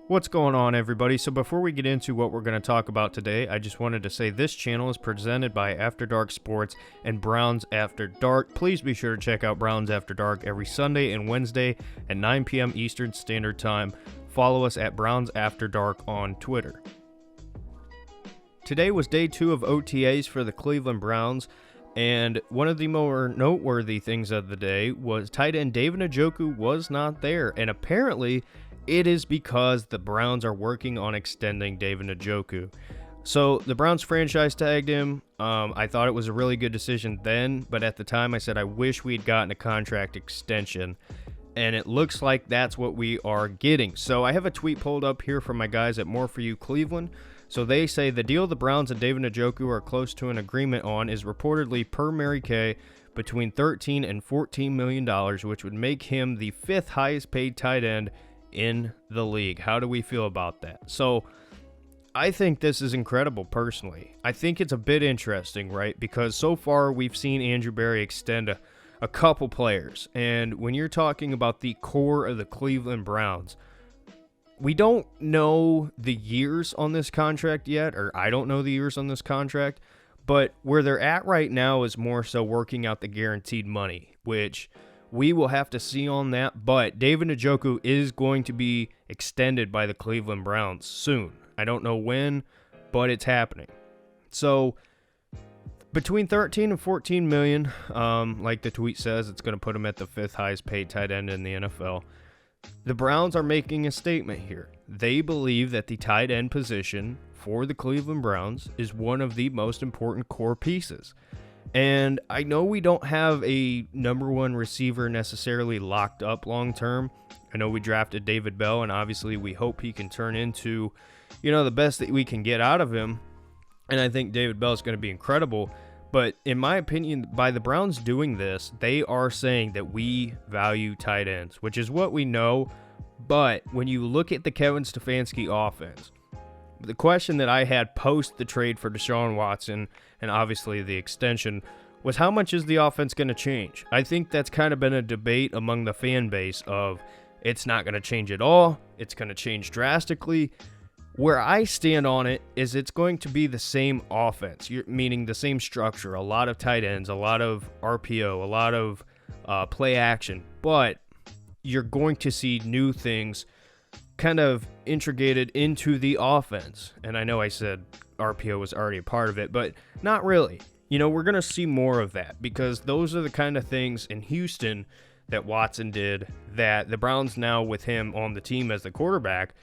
What's going on, everybody? So before we get into what we're going to talk about today, I just wanted to say this channel is presented by After Dark Sports and Browns After Dark. Please be sure to check out Browns After Dark every Sunday and Wednesday at 9 p.m. Eastern Standard Time. Follow us at Browns After Dark on Twitter. Today was day 2 of OTAs for the Cleveland Browns, and one of the more noteworthy things of the day was tight end David Njoku was not there, and apparently it is because the Browns are working on extending David Njoku. So the Browns franchise tagged him. I thought it was a really good decision then, but at the time I said I wish we had gotten a contract extension, and it looks like that's what we are getting. So I have a tweet pulled up here from my guys at More For You Cleveland. So they say the deal the Browns and David Njoku are close to an agreement on is reportedly, per Mary Kay, between $13 and $14 million, which would make him the 5th highest paid tight end in the league. How do we feel about that? So I think this is incredible personally. I think it's a bit interesting, right? Because so far we've seen Andrew Berry extend a couple players. And when you're talking about the core of the Cleveland Browns, we don't know the years on this contract yet, or I don't know the years on this contract, but where they're at right now is more so working out the guaranteed money, which we will have to see on that. But David Njoku is going to be extended by the Cleveland Browns soon. I don't know when, but it's happening. So between 13 and 14 million, like the tweet says, it's going to put him at the 5th highest paid tight end in the NFL. The Browns are making a statement here. They believe that the tight end position for the Cleveland Browns is one of the most important core pieces. And I know we don't have a number one receiver necessarily locked up long term. I know we drafted David Bell, and obviously we hope he can turn into, the best that we can get out of him. And I think David Bell is going to be incredible. But in my opinion, by the Browns doing this, they are saying that we value tight ends, which is what we know. But when you look at the Kevin Stefanski offense, the question that I had post the trade for Deshaun Watson and obviously the extension was, how much is the offense going to change? I think that's kind of been a debate among the fan base of it's not going to change at all, it's going to change drastically. Where I stand on it is it's going to be the same offense, meaning the same structure, a lot of tight ends, a lot of RPO, a lot of play action, but you're going to see new things kind of integrated into the offense. And I know I said RPO was already a part of it, but not really. We're going to see more of that because those are the kind of things in Houston that Watson did that the Browns now with him on the team as the quarterback,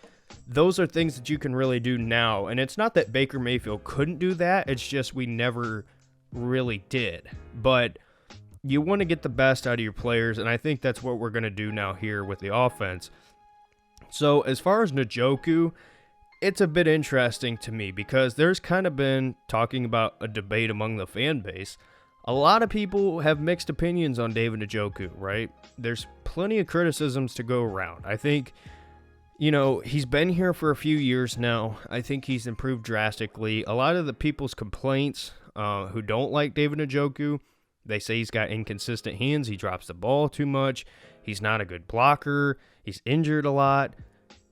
those are things that you can really do now. And it's not that Baker Mayfield couldn't do that. It's just we never really did. But you want to get the best out of your players, and I think that's what we're going to do now here with the offense. So as far as Njoku, it's a bit interesting to me because there's kind of been talking about a debate among the fan base. A lot of people have mixed opinions on David Njoku, right? There's plenty of criticisms to go around. I think, he's been here for a few years now. I think he's improved drastically. A lot of the people's complaints who don't like David Njoku, they say he's got inconsistent hands. He drops the ball too much. He's not a good blocker. He's injured a lot.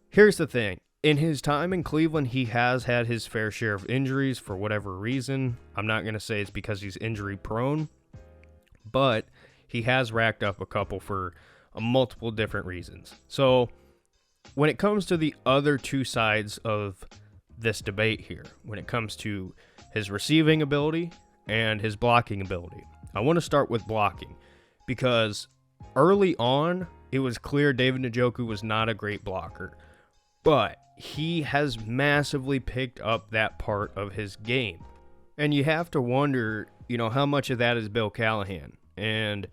Here's the thing. In his time in Cleveland, he has had his fair share of injuries for whatever reason. I'm not going to say it's because he's injury prone, but he has racked up a couple for multiple different reasons. So when it comes to the other two sides of this debate here, when it comes to his receiving ability and his blocking ability, I want to start with blocking because early on, it was clear David Njoku was not a great blocker, but he has massively picked up that part of his game. And you have to wonder, how much of that is Bill Callahan. And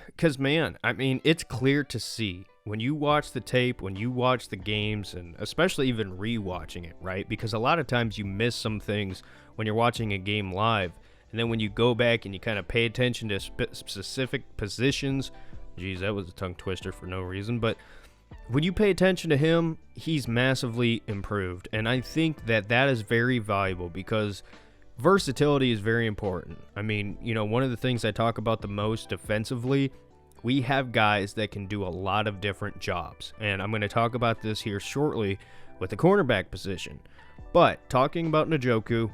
because, man, it's clear to see when you watch the tape, when you watch the games, and especially even re-watching it, right? Because a lot of times you miss some things when you're watching a game live. And then when you go back and you kind of pay attention to specific positions, geez, that was a tongue twister for no reason, but when you pay attention to him, he's massively improved. And I think that is very valuable because versatility is very important. One of the things I talk about the most defensively we have guys that can do a lot of different jobs. And I'm going to talk about this here shortly with the cornerback position. But talking about Njoku,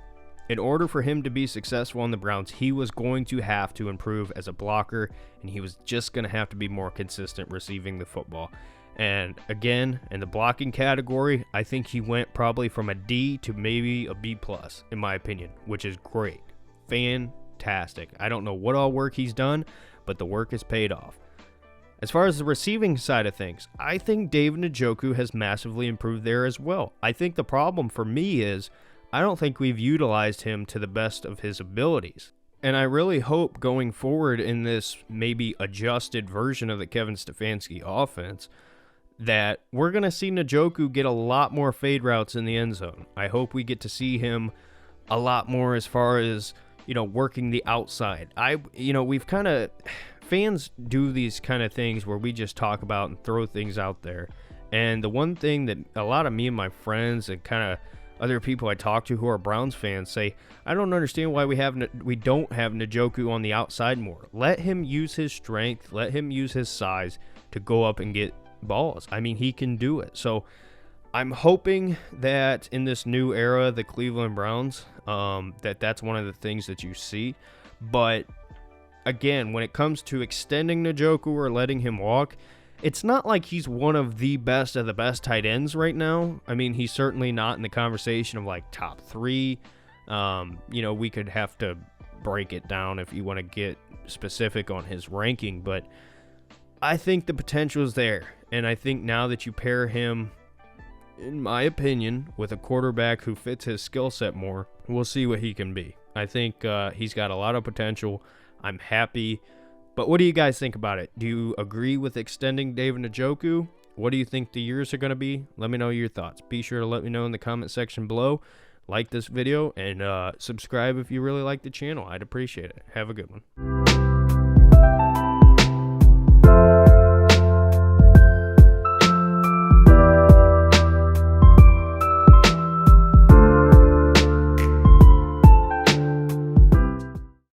in order for him to be successful on the Browns, he was going to have to improve as a blocker, and he was just going to have to be more consistent receiving the football. And again, in the blocking category, I think he went probably from a D to maybe a B+, in my opinion, which is great. Fantastic. I don't know what all work he's done, but the work has paid off. As far as the receiving side of things, I think David Njoku has massively improved there as well. I think the problem for me is I don't think we've utilized him to the best of his abilities. And I really hope going forward in this maybe adjusted version of the Kevin Stefanski offense that we're going to see Njoku get a lot more fade routes in the end zone. I hope we get to see him a lot more as far as, working the outside. We've kind of, fans do these kind of things where we just talk about and throw things out there. And the one thing that a lot of me and my friends and kind of other people I talk to who are Browns fans say, I don't understand why we don't have Njoku on the outside more. Let him use his strength, let him use his size to go up and get balls. I mean, he can do it. So I'm hoping that in this new era, the Cleveland Browns, that's one of the things that you see. But again, when it comes to extending Njoku or letting him walk, it's not like he's one of the best tight ends right now. I mean, he's certainly not in the conversation of like top 3. We could have to break it down if you want to get specific on his ranking, but I think the potential is there. And I think now that you pair him, in my opinion, with a quarterback who fits his skill set more, we'll see what he can be. I think he's got a lot of potential. I'm happy. But what do you guys think about it? Do you agree with extending David Njoku? What do you think the years are going to be? Let me know your thoughts. Be sure to let me know in the comment section below. Like this video and subscribe if you really like the channel. I'd appreciate it. Have a good one.